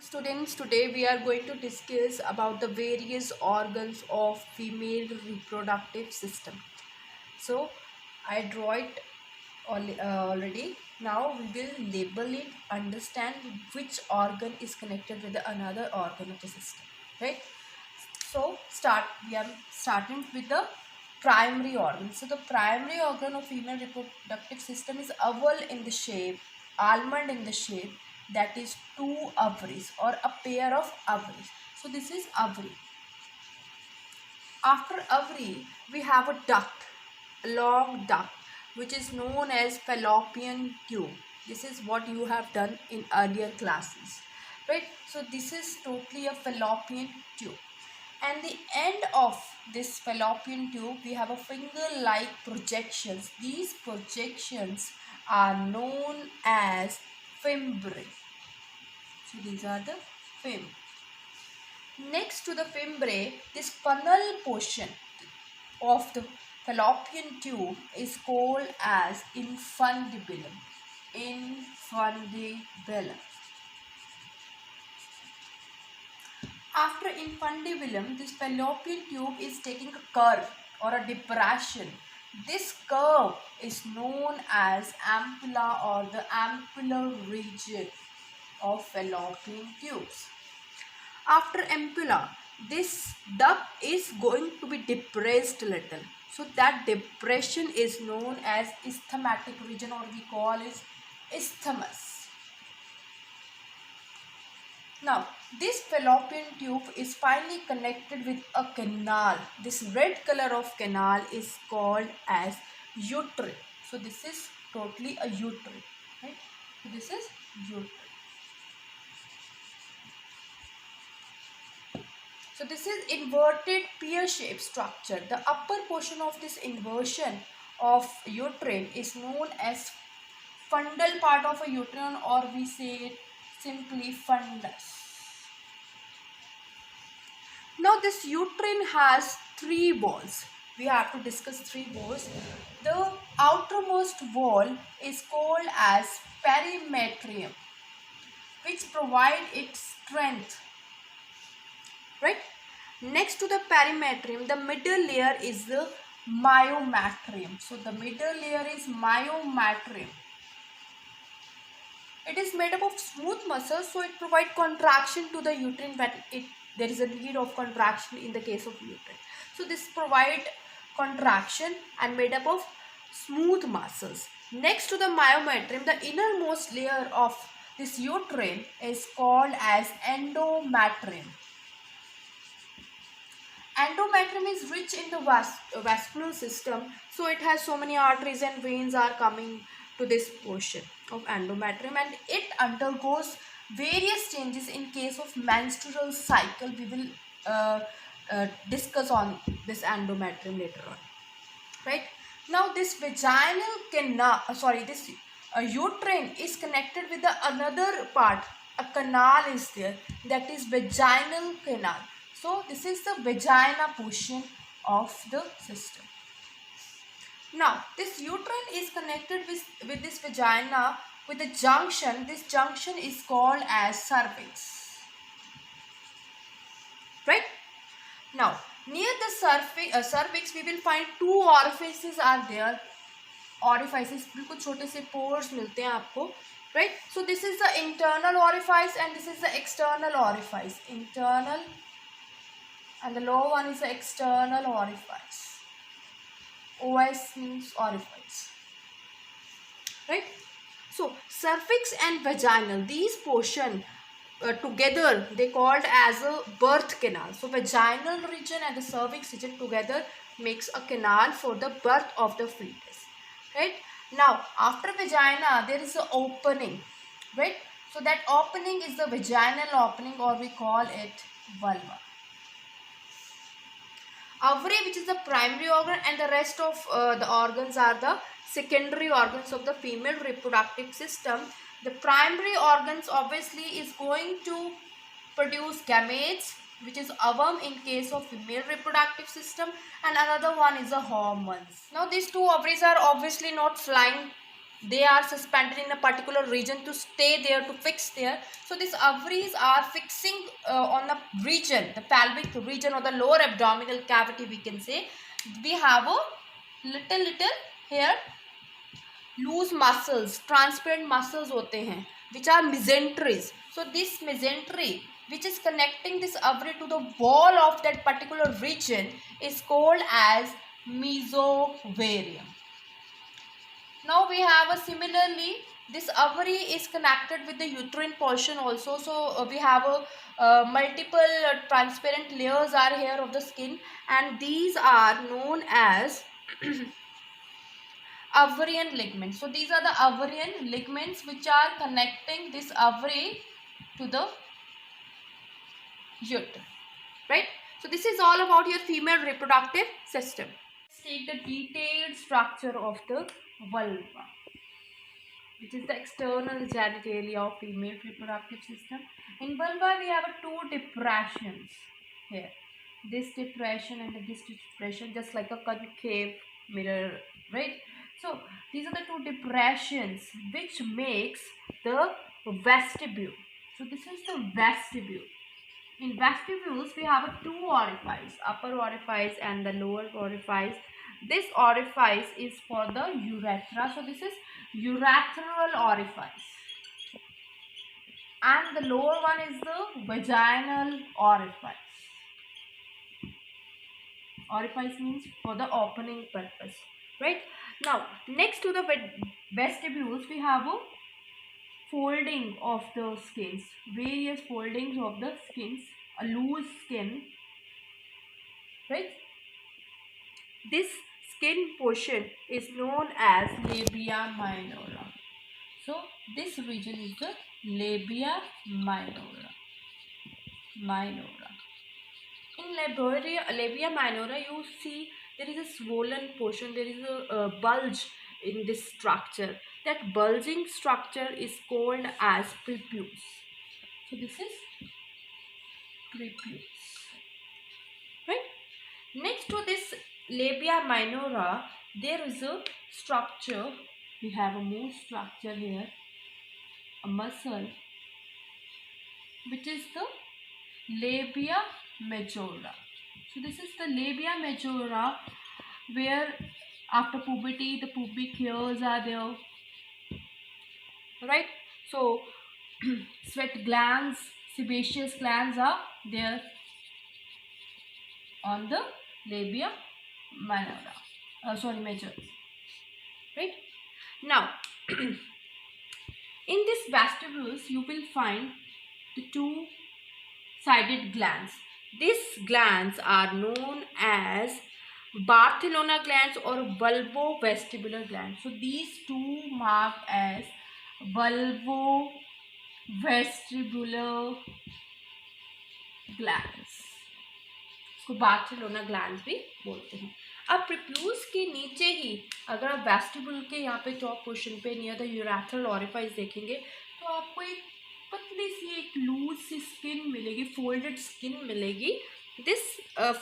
Students, today we are going to discuss about the various organs of female reproductive system. So I draw it already. Now we will label it, understand which organ is connected with another organ of the system, right? So we are starting with the primary organ. So the primary organ of female reproductive system is oval in the shape, almond in the shape, that is two ovaries or a pair of ovaries. So this is ovary. After ovary, we have a duct, a long duct, which is known as fallopian tube. This is what you have done in earlier classes, right? So this is totally a fallopian tube. And the end of this fallopian tube, we have a finger-like projections. These projections are known as fimbriae. So these are the fimbriae. Next to the fimbriae, this funnel portion of the fallopian tube is called as infundibulum. Infundibulum. After infundibulum, this fallopian tube is taking a curve or a depression. This curve is known as ampulla or the ampullar region of fallopian tubes. After ampulla, this duct is going to be depressed little. So that depression is known as isthmatic region, or we call it isthmus. Now, this fallopian tube is finally connected with a canal. This red color of canal is called as uterine. So this is totally a uterine, right? So this is uterine. So this is inverted pear-shaped structure. The upper portion of this inversion of uterine is known as fundal part of a uterine, or we say it simply fundus. Now this uterine has three walls. We have to discuss three walls. The outermost wall is called as perimetrium, which provide its strength, right? Next to the perimetrium, the middle layer is the myometrium. So the middle layer is myometrium. It is made up of smooth muscles, so it provides contraction to the uterine when there is a need of contraction in the case of uterine. So this provide contraction and made up of smooth muscles. Next to the myometrium, the innermost layer of this uterine is called as endometrium. Endometrium is rich in the vascular system, so it has so many arteries and veins are coming to this portion of endometrium, and it undergoes various changes in case of menstrual cycle. We will discuss on this endometrium later on, right? Now this vaginal canal, this uterine is connected with the another part. A canal is there, that is vaginal canal. So this is the vagina portion of the system. Now this uterine is connected with this vagina with a junction. This junction is called as cervix, right? Now near the cervix we will find two orifices are there. Orifices बिल्कुल छोटे से pores मिलते हैं आपको, right? So this is the internal orifice and this is the external orifice. Internal, and the lower one is the external orifice. OS means orifice, right? So cervix and vaginal, these portion together they called as a birth canal. So vaginal region and the cervix region together makes a canal for the birth of the fetus, right? Now after vagina there is an opening, right? So that opening is the vaginal opening, or we call it vulva. Ovary, which is the primary organ, and the rest of the organs are the secondary organs of the female reproductive system. The primary organs obviously is going to produce gametes, which is ovum in case of female reproductive system, and another one is the hormones. Now these two ovaries are obviously not flying they are suspended in a particular region to stay there, to fix there. So these ovaries are fixing on the region, the pelvic region or the lower abdominal cavity, we can say. We have a little here loose muscles, transparent muscles होते हैं, which are mesenteries. So this mesentery, which is connecting this ovary to the wall of that particular region, is called as mesovarium. Now we have a similarly, this ovary is connected with the uterine portion also. So we have a multiple transparent layers are here of the skin, and these are known as ovarian ligaments. So these are the ovarian ligaments which are connecting this ovary to the uterus, right? So this is all about your female reproductive system. Let's take the detailed structure of the vulva, which is the external genitalia of female reproductive system. In vulva, we have two depressions here. This depression and this depression, just like a concave mirror, right? So these are the two depressions which makes the vestibule. So this is the vestibule. In vestibules, we have two orifice, upper orifice and the lower orifice. This orifice is for the urethra. So this is urethral orifice. And the lower one is the vaginal orifice. Orifice means for the opening purpose, right? Now, next to the vestibules, we have a folding of the skins, various foldings of the skins, a loose skin, right? This skin portion is known as labia minora. So this region is the labia minora. In labia minora, you see there is a swollen portion, there is a bulge in this structure. That bulging structure is called as prepuce. So this is prepuce, right? Next to this labia minora, there is a structure. We have a more structure here, a muscle, which is the labia majora. So this is the labia majora, where after puberty the pubic hairs are there, right? So sweat glands, sebaceous glands are there on the labia minora, major, right? Now in this vestibules you will find the two sided glands. These glands are known as Barthelona glands or vulvovestibular glands. So these two marked as vulvovestibular glands, इसको Barcelona gland भी बोलते हैं. अब prepuce के नीचे ही अगर आप vestibule के यहाँ पे टॉप पोर्शन पे नियर द यूरेथ्रल ऑरिफाइस देखेंगे तो आपको एक पतली सी एक लूज सी स्किन मिलेगी, फोल्डेड स्किन मिलेगी. This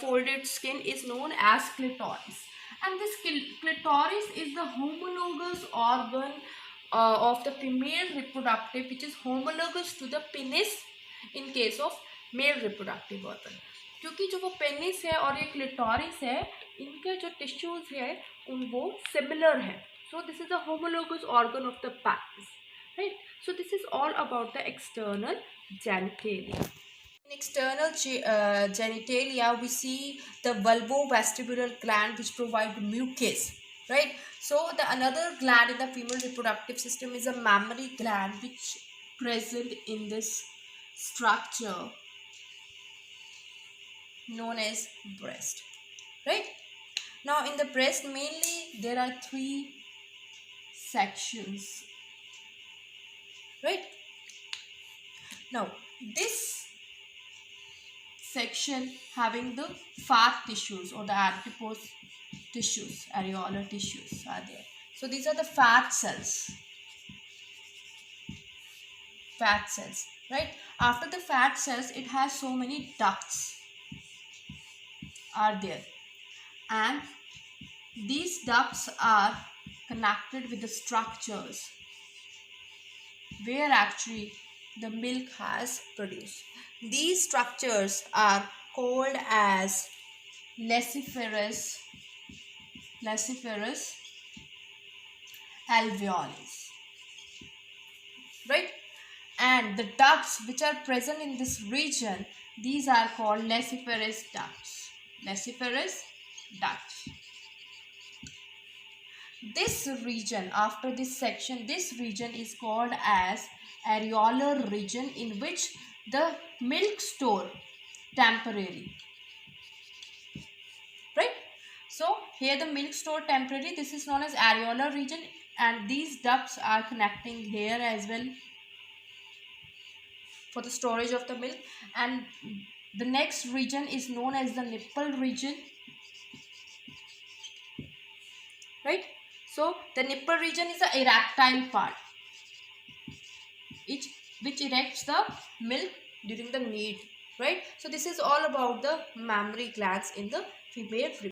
folded skin is known as clitoris, and this clitoris is the homologous organ of the female reproductive, which is homologous to the penis in case of male reproductive organ. क्योंकि जो वो penis है और ये clitoris है, इनके जो tissues है उन वो सिमिलर है. So this is the homologous organ of the penis, right? So this is all about the external genitalia. In external genitalia, we see the vulvovestibular gland, which provide mucus, right? So the another gland in the female reproductive system is a mammary gland, which present in this structure known as breast, right? Now in the breast mainly there are three sections, right? Now this section having the fat tissues or the adipose tissues, areolar tissues are there. So these are the fat cells, right? After the fat cells, it has so many ducts are there, and these ducts are connected with the structures where actually the milk has produced. These structures are called as lacciferous alveoli, right? And the ducts which are present in this region, these are called lacciferous ducts. This region, after this section, this region is called as areolar region, in which the milk store temporary, right? So here the milk store temporary, this is known as areolar region, and these ducts are connecting here as well for the storage of the milk. And the next region is known as the nipple region, right? So the nipple region is the erectile part, which erects the milk during the need, right? So this is all about the mammary glands in the female